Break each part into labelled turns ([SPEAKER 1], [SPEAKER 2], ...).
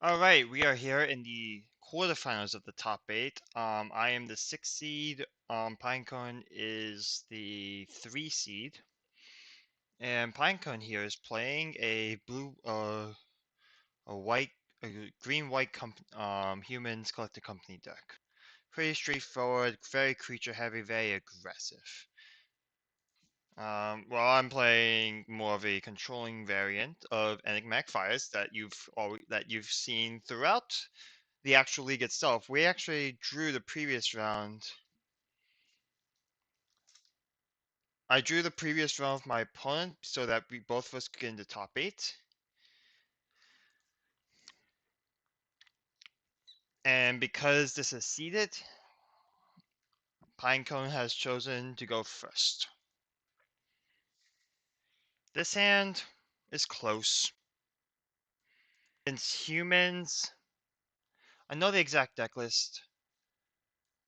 [SPEAKER 1] All right, we are here in the quarterfinals of the top eight. I am the 6th seed. Pinecone is the 3 seed, and Pinecone here is playing a a white, a green-white humans collected company deck. Pretty straightforward, very creature heavy, very aggressive. Well, I'm playing more of a controlling variant of Enigmatic Fires that you've seen throughout the actual league itself. We actually drew the previous round. I drew the previous round with my opponent so that we both of us could get into top eight. And because this is seeded, Pinecone has chosen to go first. This hand is close. Since humans, I know the exact deck list.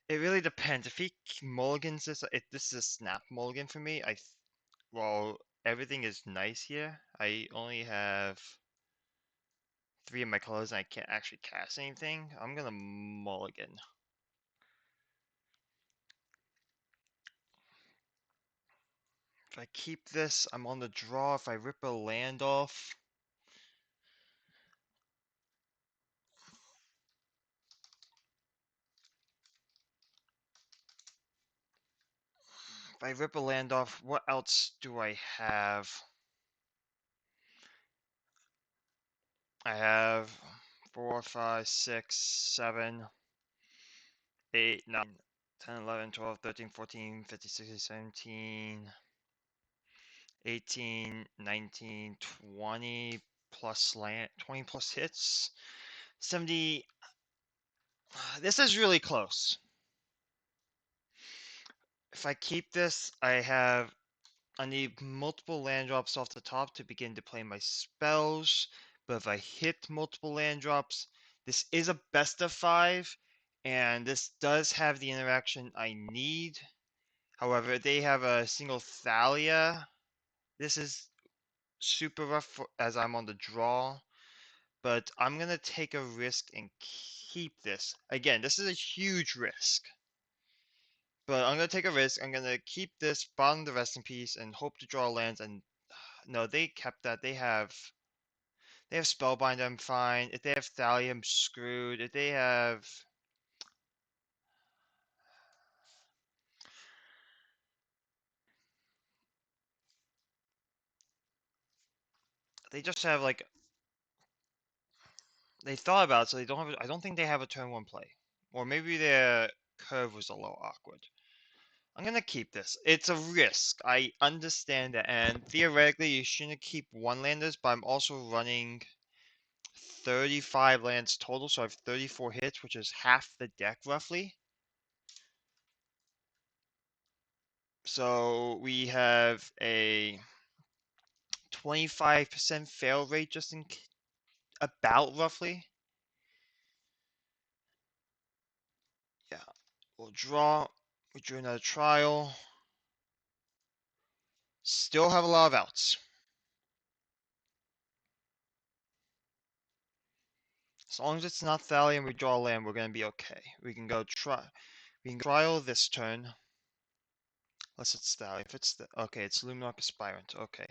[SPEAKER 1] It really depends. If he mulligans this, if this is a snap mulligan for me, well, everything is nice here. I only have 3 of my colors and I can't actually cast anything. I'm gonna mulligan. If I keep this, I'm on the draw. If I rip a land off, what else do I have? I have 4, 5, 6, 7, 8, 9, 10, 11, 12, 13, 14, 15, 16, 17, 18, 19, 20 plus land, 20 plus hits, 70. This is really close. If I keep this, I need multiple land drops off the top to begin to play my spells. But if I hit multiple land drops, this is a best of 5, and this does have the interaction I need. However, they have a single Thalia. This is super rough as I'm on the draw, but I'm gonna take a risk and keep this. Again, this is a huge risk. But I'm gonna take a risk. I'm gonna keep this, bottom the rest in peace, and hope to draw lands. And no, they kept that. They have Spellbind. I'm fine. If they have Thalia, I'm screwed. If they just have like they thought about it, so they don't have. I don't think they have a turn one play, or maybe their curve was a little awkward. I'm gonna keep this. It's a risk. I understand that, and theoretically, you shouldn't keep one landers, but I'm also running 35 lands total, so I have 34 hits, which is half the deck roughly. So we have a 25% fail rate just in about roughly. Yeah, we'll draw. We drew another trial. Still have a lot of outs. As long as it's not Thalia and we draw a land, we're gonna be okay. We can go try. We can trial this turn. Unless it's Thalia. If it's okay, it's Luminarch Aspirant. Okay.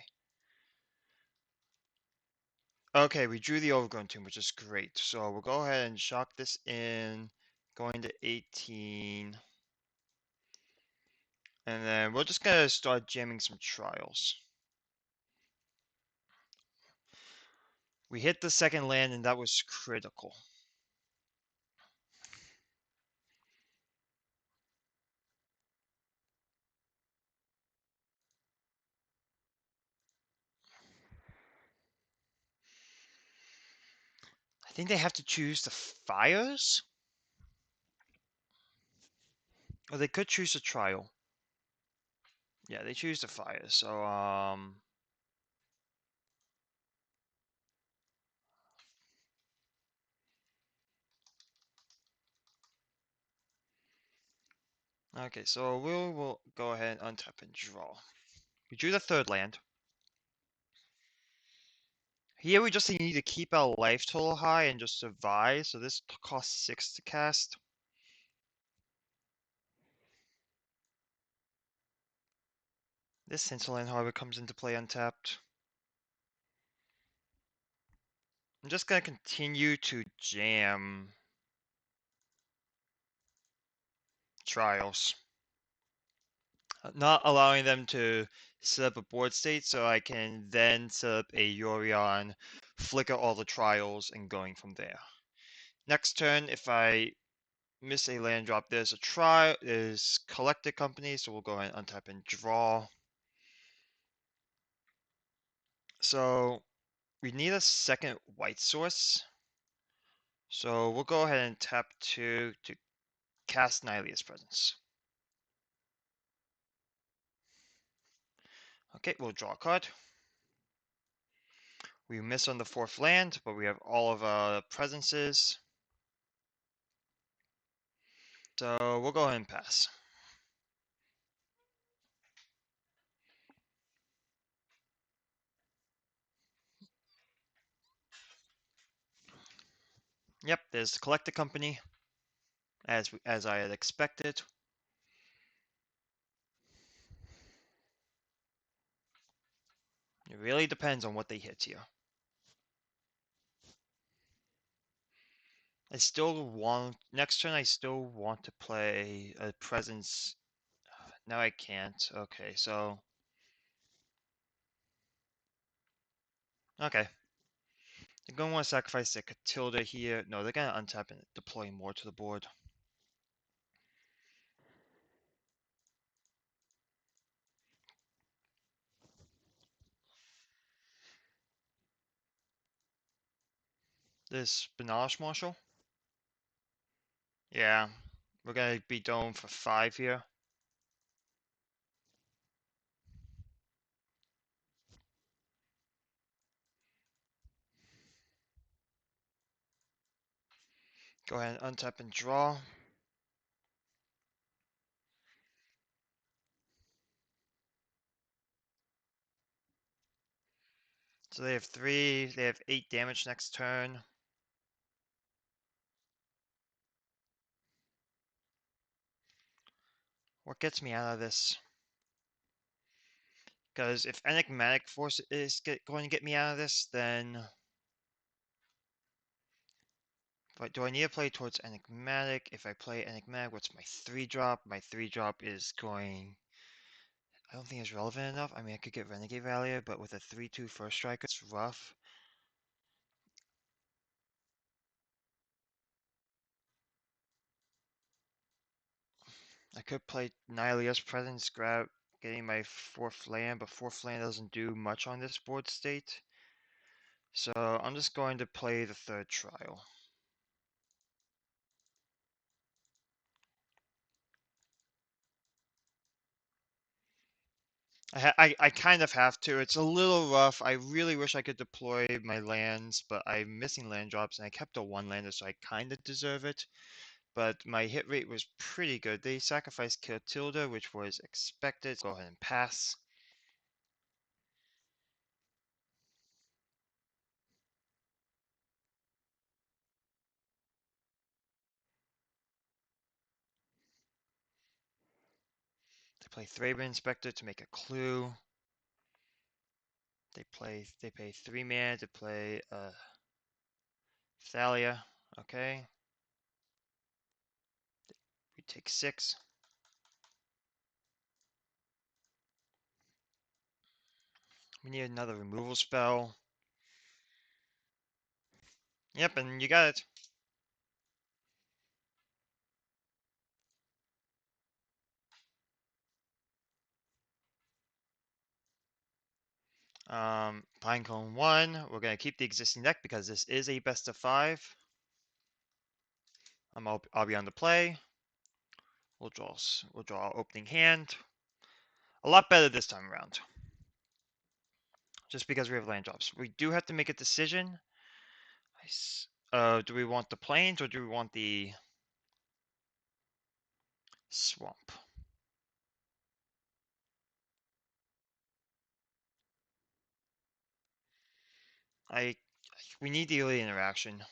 [SPEAKER 1] Okay, we drew the Overgrown Tomb, which is great. So we'll go ahead and shock this in, going to 18. And then we're just gonna start jamming some trials. We hit the second land and that was critical. I think they have to choose the fires? Or they could choose a trial. Yeah, they choose the fires. So, okay, so we'll go ahead and untap and draw. We drew the third land. Here we just need to keep our life total high and just survive. So this costs 6 to cast. This Hinterland Harbor comes into play untapped. I'm just gonna continue to jam trials. Not allowing them to set up a board state so I can then set up a Yorion, flicker all the trials, and going from there. Next turn, if I miss a land drop, there's a there's collected company, so we'll go ahead and untap and draw. So we need a second white source. So we'll go ahead and tap 2 to cast Nylea's Presence. Okay, we'll draw a card. We miss on the 4th land, but we have all of our presences. So we'll go ahead and pass. Yep, there's the collected company, as I had expected. It really depends on what they hit here. I still want, next turn I still want to play a presence. Now I can't. Okay, so. Okay. They're going to want to sacrifice their Catilda here. No, they're going to untap and deploy more to the board. This Benalish Marshal. Yeah, we're going to be dome for 5 here. Go ahead and untap and draw. So they have 8 damage next turn. What gets me out of this? Because if Enigmatic Force is going to get me out of this, then... do I need to play towards Enigmatic? If I play Enigmatic, what's my 3-drop? My 3-drop is going... I don't think it's relevant enough. I mean, I could get Renegade Valier, but with a 3/2 first strike, it's rough. I could play Nylea's Presence, grab getting my 4th land, but 4th land doesn't do much on this board state. So I'm just going to play the 3rd trial. I kind of have to. It's a little rough. I really wish I could deploy my lands, but I'm missing land drops, and I kept a 1-lander, so I kind of deserve it. But my hit rate was pretty good. They sacrificed Kiltilda, which was expected. Go ahead and pass. They play Thraben Inspector to make a clue. They pay 3 mana to play Thalia. Okay. We take 6. We need another removal spell. Yep, and you got it. Pinecone 1. We're gonna keep the existing deck because this is a best of 5. I'll be on the play. We'll draw our opening hand. A lot better this time around. Just because we have land drops. We do have to make a decision. Do we want the plains or do we want the swamp? I we need the early interaction.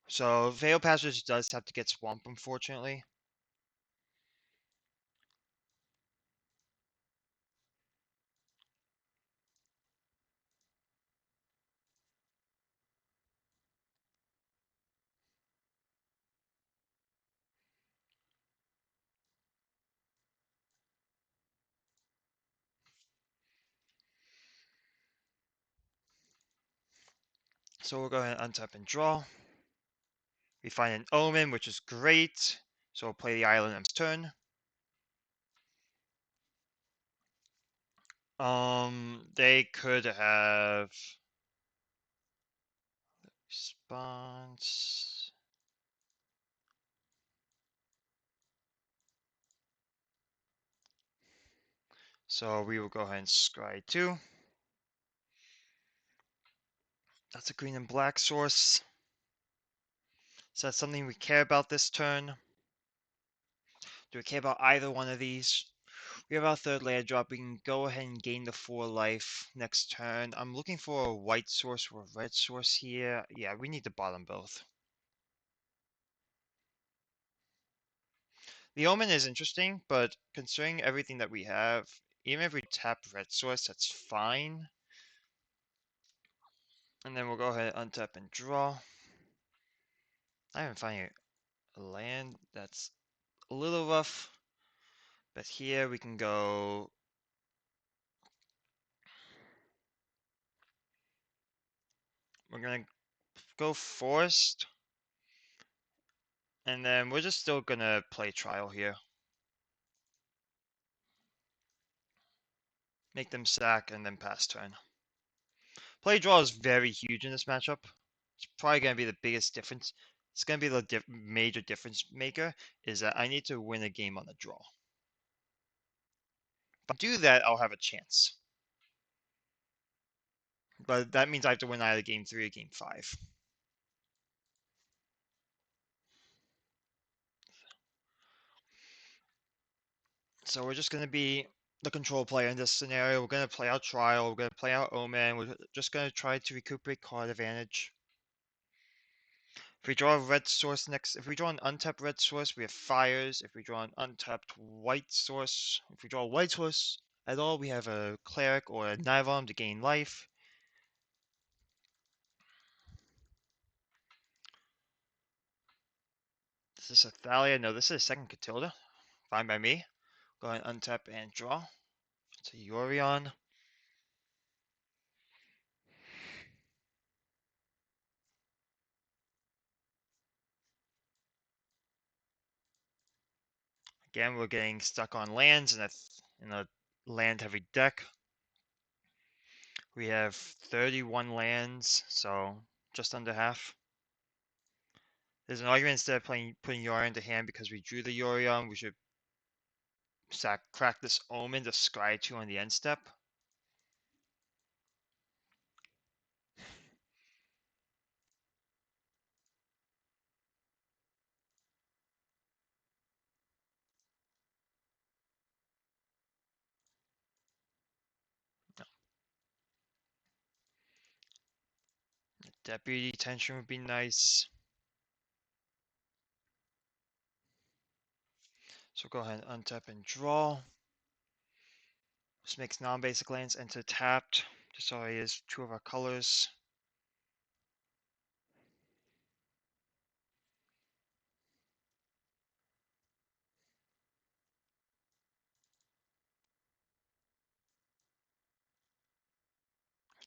[SPEAKER 1] So Veil Passage does have to get Swamp, unfortunately. So we'll go ahead and untap and draw. We find an Omen, which is great. So we'll play the island next turn. They could have response. So we will go ahead and scry 2. That's a green and black source. So that's something we care about this turn. Do we care about either one of these? We have our third land drop. We can go ahead and gain the 4 life next turn. I'm looking for a white source or a red source here. Yeah, we need to bottom both. The Omen is interesting, but considering everything that we have, even if we tap red source, that's fine. And then we'll go ahead and untap and draw. I haven't found a land that's a little rough. But here we can go. We're gonna go forest. And then we're just still gonna play trial here. Make them sack and then pass turn. Play draw is very huge in this matchup. It's probably gonna be the biggest difference. It's gonna be the major difference maker, is that I need to win a game on the draw. If I do that, I'll have a chance. But that means I have to win either game 3 or game 5. So we're just going to be the control player in this scenario. We're going to play out Trial. We're going to play out Omen. We're just going to try to recuperate card advantage. If we draw a red source next, if we draw an untapped red source, we have fires. If we draw an untapped white source, if we draw a white source at all, we have a cleric or a Nivom to gain life. This is a Thalia. No, this is a second Catilda. Fine by me. Go ahead and untap and draw. It's a Yorion. Again, we're getting stuck on lands in a land-heavy deck. We have 31 lands, so just under half. There's an argument instead of putting Yorion into hand because we drew the Yorion, we should crack this Omen to scry 2 on the end step. Deputy tension would be nice. So go ahead and untap and draw. This makes non-basic lands enter tapped. Just so he is 2 of our colors.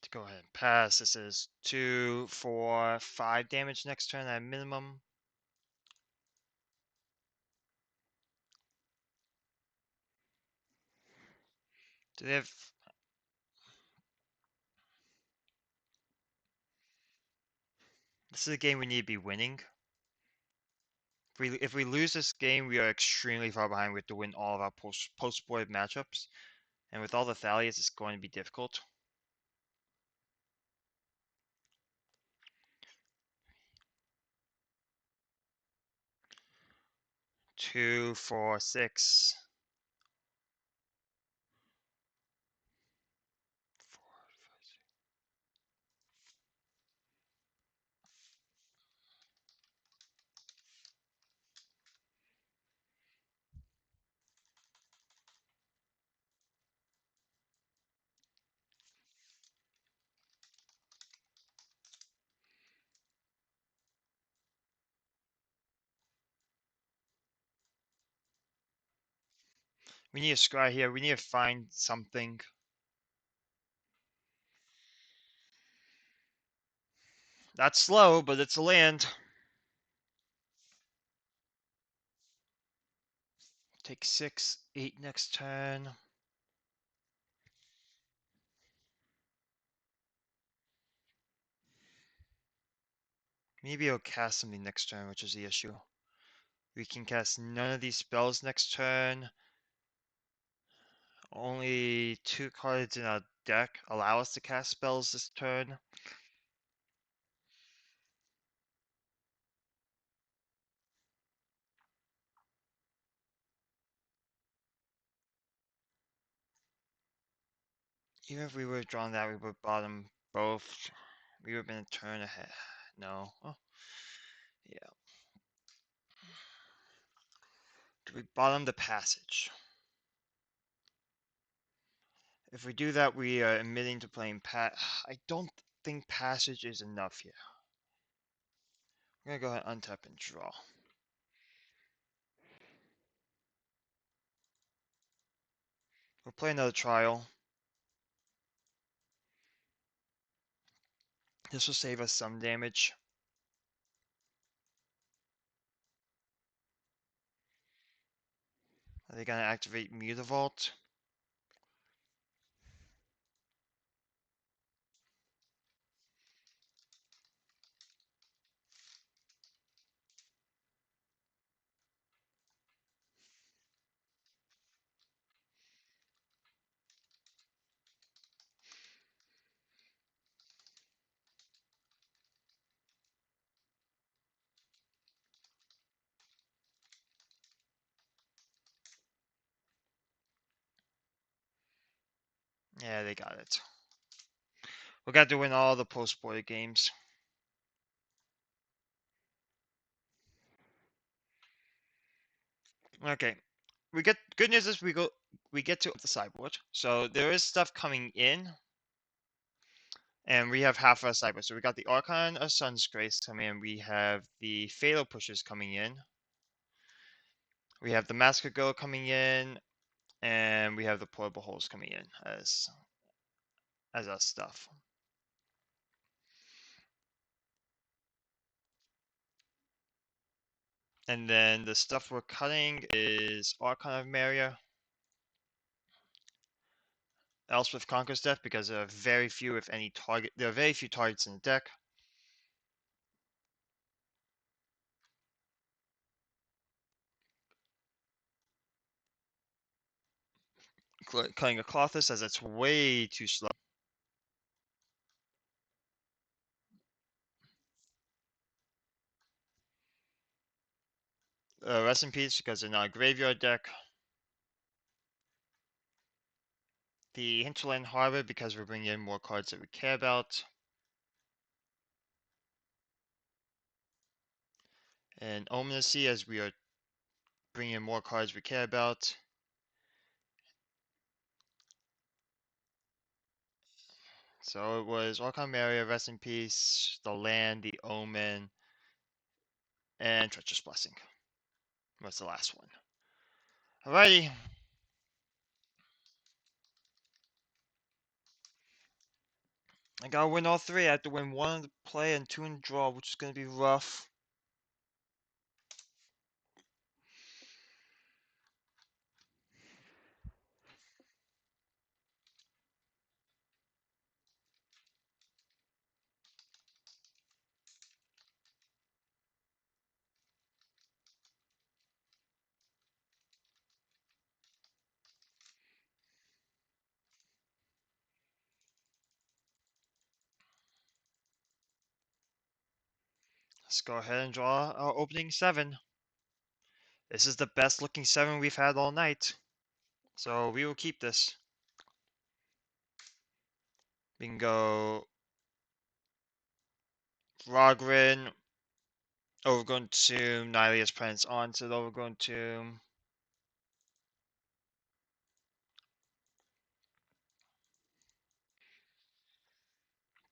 [SPEAKER 1] To go ahead and pass. This is 2, 4, 5 damage next turn at minimum. Do they have? This is a game we need to be winning. If we lose this game, we are extremely far behind. We have to win all of our post-board matchups, and with all the Thalias, it's going to be difficult. Two, four, six. We need a scry here. We need to find something. That's slow, but it's a land. Take 6, 8 next turn. Maybe I'll cast something next turn, which is the issue. We can cast none of these spells next turn. Only 2 cards in our deck allow us to cast spells this turn. Even if we would have drawn that, we would have bottom both. We would have been a turn ahead. No. Oh, yeah. Do we bottom the passage? If we do that, we are admitting to playing I don't think passage is enough here. I'm gonna go ahead and untap and draw. We'll play another trial. This will save us some damage. Are they gonna activate Mutavault? Yeah, they got it. We got to win all the post-border games. Okay. We get good news is we get to the sideboard. So there is stuff coming in. And we have half our sideboard. So we got the Archon of Sun's Grace coming in. We have the Fatal Pushers coming in. We have the Massacre Girl coming in. And we have the Portable Holes coming in as our stuff. And then the stuff we're cutting is Archon of Maria, Elspeth Conquers Death, because there are very few, if any, there are very few targets in the deck. Cutting a Clothis as it's way too slow. Rest in Peace, because they're not a graveyard deck. The Hinterland Harbor, because we're bringing in more cards that we care about. And Ominous Sea, as we are bringing in more cards we care about. So it was Archon Maria, Rest in Peace, the Land, the Omen, and Treacherous Blessing. What's the last one? Alrighty. I gotta win all 3. I have to win 1 in the play and 2 in the draw, which is gonna be rough. Let's go ahead and draw our opening 7. This is the best looking 7 we've had all night. So we will keep this. We can go Rogrin, Overgrown Tomb, Nihilia's Prince onto the Overgrown Tomb.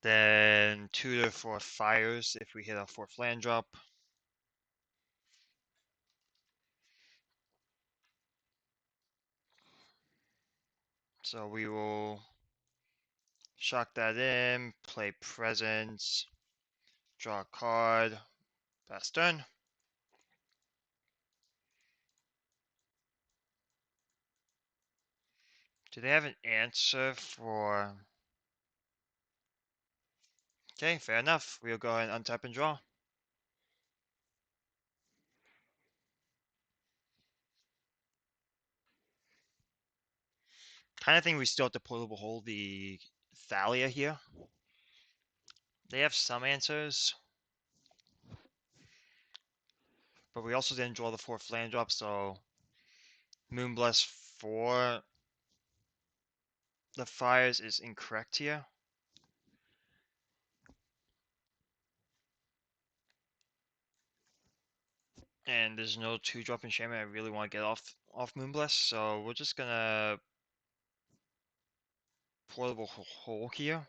[SPEAKER 1] Then Tutor for Fires if we hit a 4th land drop. So we will shock that in, play presence, draw a card, pass turn. Do they have an answer for... Okay, fair enough. We'll go ahead and untap and draw. Kind of think we still have to portable hold the Thalia here. They have some answers, but we also didn't draw the 4th land drop, so Moonbless for the fires is incorrect here. And there's no 2-drop enchantment I really want to get off Moonbless, so we're just gonna portable hole here.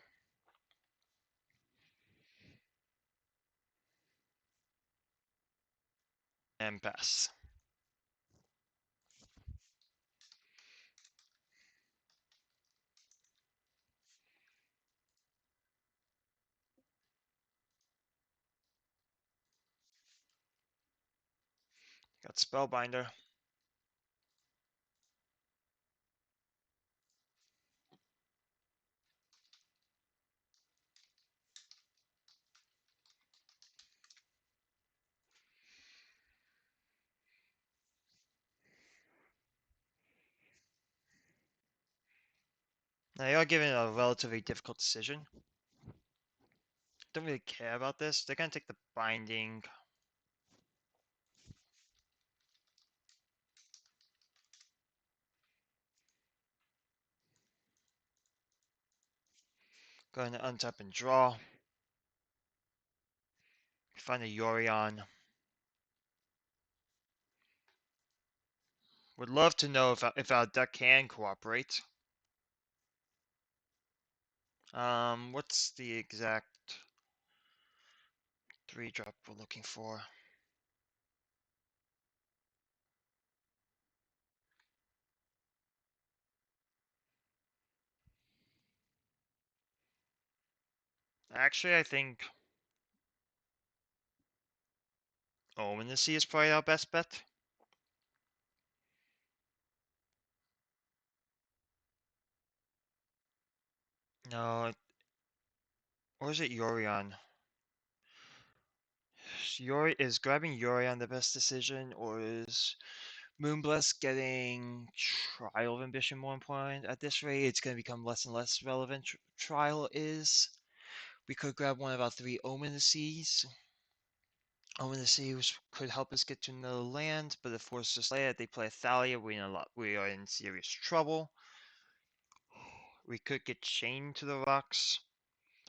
[SPEAKER 1] And pass. Got Spellbinder. Now you're given a relatively difficult decision. Don't really care about this. They're gonna take the binding. Go ahead and untap and draw. Find a Yorion. Would love to know if our deck can cooperate. What's the exact 3-drop we're looking for? Actually, I think Omen the Sea is probably our best bet. No, or is it Yorion? Is grabbing Yorion the best decision, or is Moonbless getting Trial of Ambition more important? At this rate, it's going to become less and less relevant. Trial is. We could grab one of our 3 Omen the Seas. Omen the Sea could help us get to another land, but if forced to play it, they play Thalia, we are in serious trouble. We could get Chained to the Rocks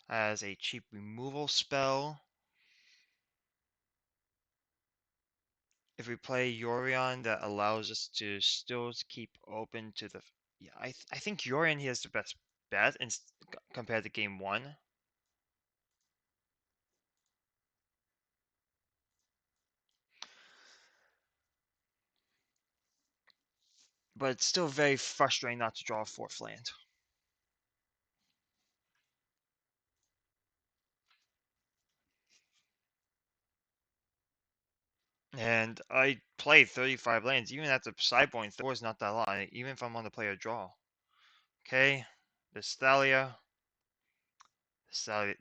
[SPEAKER 1] as a cheap removal spell. If we play Yorion, that allows us to still keep open to the... Yeah, I think Yorion here is the best bet compared to game 1. But it's still very frustrating not to draw a 4th land. And I played 35 lands, even at the sideboarding, 4 is not that long, even if I'm on the player draw. Okay, this Thalia.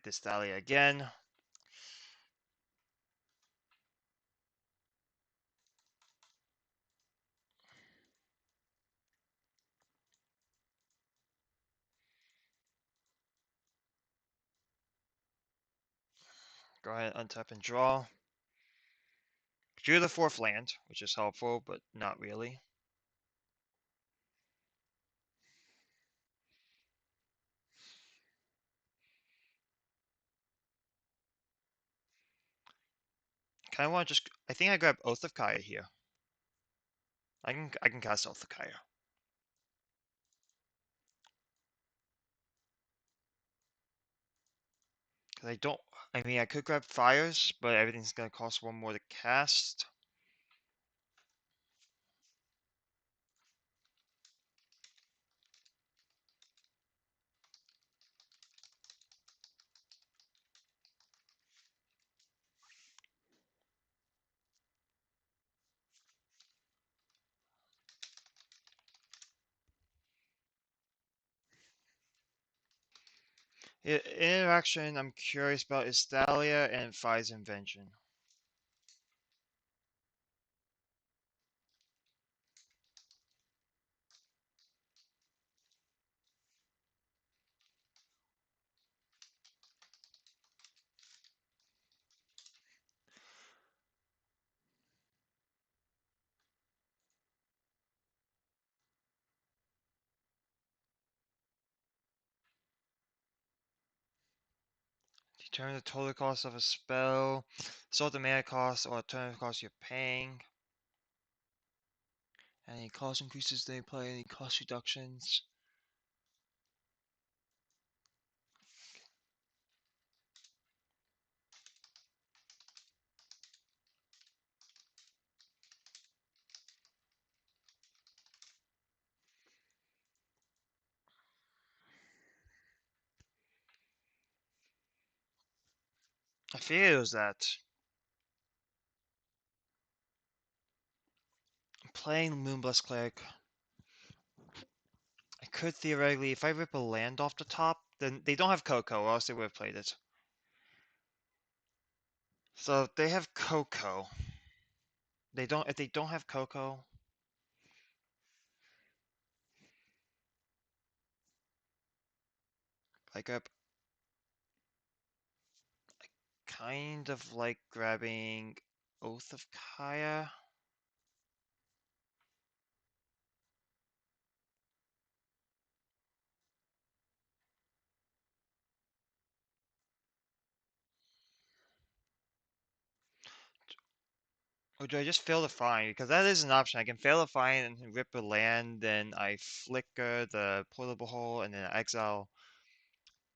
[SPEAKER 1] This Thalia again. Go ahead, untap and draw. Drew the 4th land, which is helpful, but not really. Kind of want to just... I think I grab Oath of Kaya here. I can cast Oath of Kaya. Cause I don't... I mean, I could grab Fires, but everything's gonna cost 1 more to cast. Interaction I'm curious about is Thalia and Phi's invention. Determine the total cost of a spell, sort the mana cost or alternative cost you're paying. Any cost increases they play, any cost reductions. I figured it was that. I'm playing Moonblast Cleric. I could theoretically, if I rip a land off the top, then they don't have Coco, or else they would have played it. So if they have Coco. They don't. If they don't have Coco, like I kind of like grabbing Oath of Kaya. Or do I just fail to find? Because that is an option. I can fail to find and rip a land, then I flicker the portable hole, and then I exile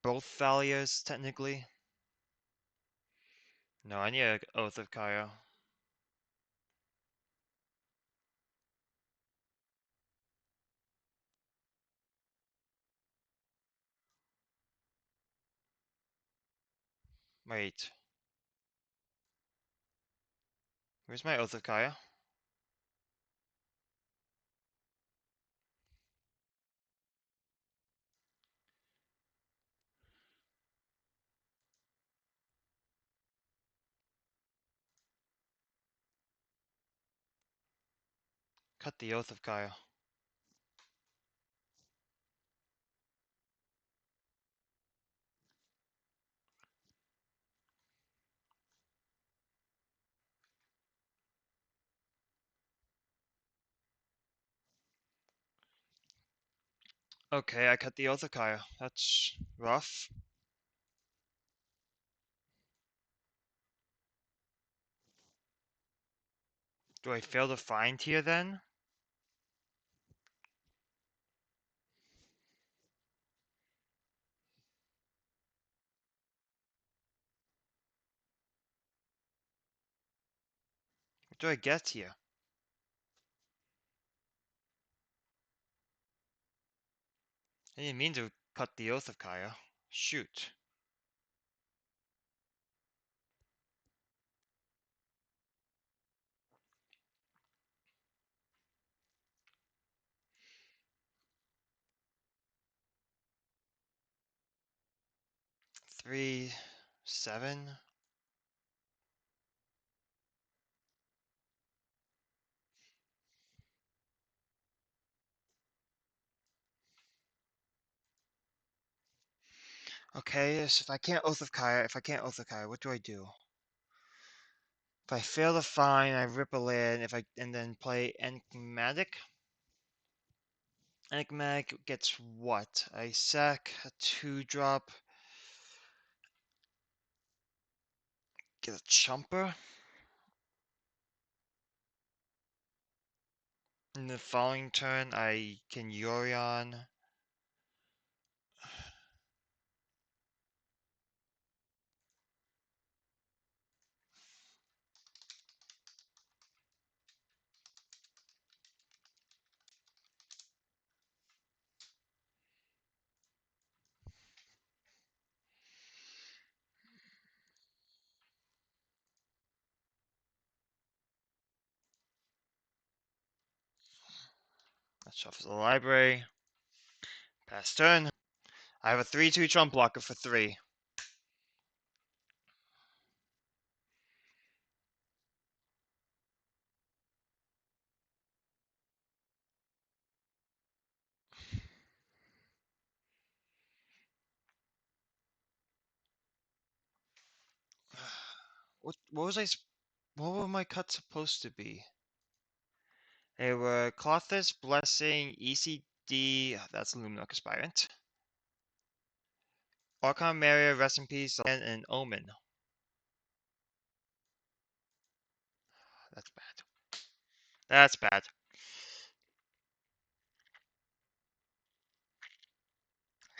[SPEAKER 1] both Thalias, technically. No, I need a Oath of Kaya. Wait, where's my Oath of Kaya? Cut the Oath of Kaya. Okay, I cut the Oath of Kaya. That's rough. Do I fail to find here then? What do I get here? I didn't mean to cut the Oath of Kaya. Shoot. Three, 7. Okay, so if I can't Oath of Kaya, what do I do? If I fail to find, I rip a land. If I and then play Enigmatic. Enigmatic gets what? I sack a 2-drop. Get a Chumper. In the following turn, I can Yorion. That shuffles the library. Pass turn. I have a 3/2 trump blocker for 3. What was what were my cuts supposed to be? They were Clothis, Blessing, ECD, that's Luminarch Aspirant. Archon Maria, Rest in Peace, and Omen. That's bad. That's bad.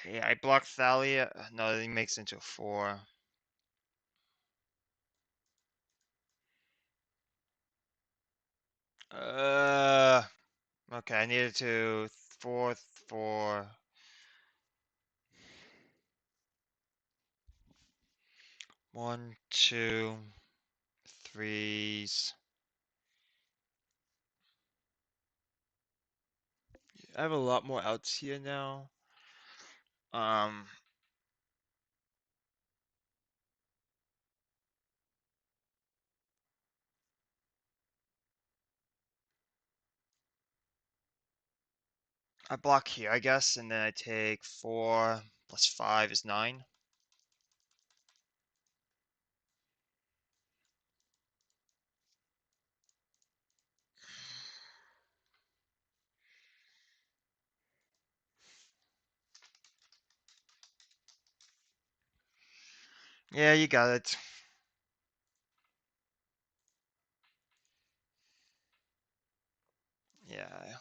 [SPEAKER 1] Okay, I block Thalia. No, he makes into a 4. Uh, okay, I needed to 4, 4. 1, 2, 3s. I have a lot more outs here now. Um, I block here, I guess, and then I take 4 plus 5 is 9. Yeah, you got it. Yeah.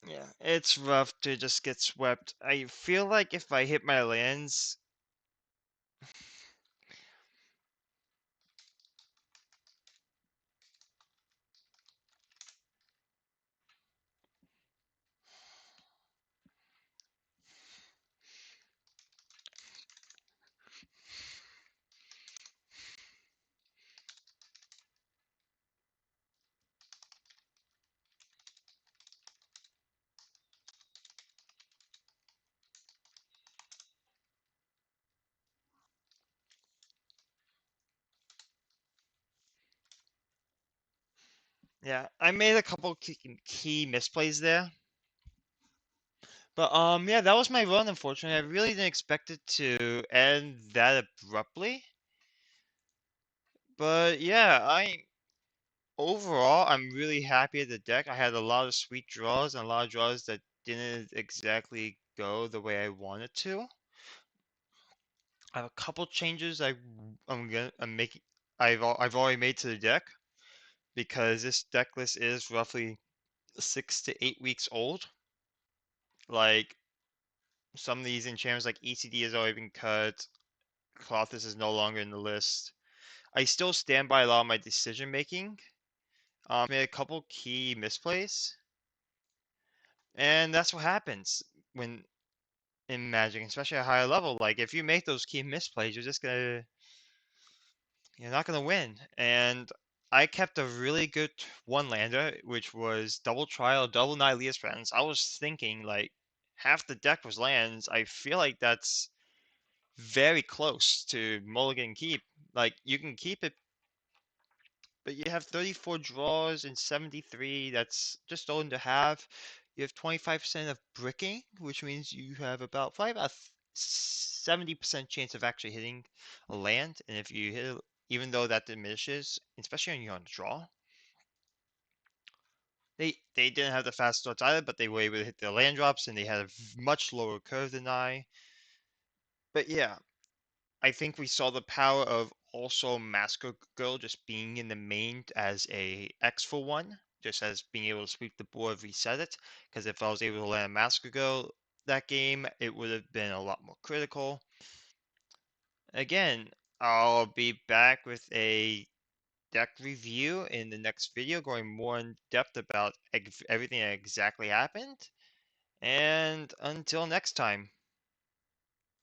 [SPEAKER 1] Yeah, it's rough to just get swept. I feel like if I hit my lands, yeah, I made a couple key misplays there. But yeah, that was my run. Unfortunately, I really didn't expect it to end that abruptly. But yeah, I overall I'm really happy with the deck. I had a lot of sweet draws and a lot of draws that didn't exactly go the way I wanted to. I have a couple changes I'm making. I've already made to the deck because this deck list is roughly 6 to 8 weeks old. Like some of these enchantments, like ECD, has already been cut. Colossus is no longer in the list. I still stand by a lot of my decision making. Made a couple key misplays, and that's what happens when in Magic, especially at a higher level. Like if you make those key misplays, you're not gonna win. And I kept a really good one lander, which was double trial, double Nihilia's Friends. I was thinking like half the deck was lands. I feel like that's very close to Mulligan Keep. Like you can keep it, but you have 34 draws and 73. That's just under half. You have 25% of bricking, which means you have about 70% chance of actually hitting a land. And if you hit, even though that diminishes, especially when you're on the draw. They didn't have the fast starts either, but they were able to hit their land drops, and they had a much lower curve than I. But yeah, I think we saw the power of also Masker Girl just being in the main as a X for one, just as being able to sweep the board, reset it. Because if I was able to land Masker Girl that game, it would have been a lot more critical. Again, I'll be back with a deck review in the next video, going more in depth about everything that exactly happened. And until next time.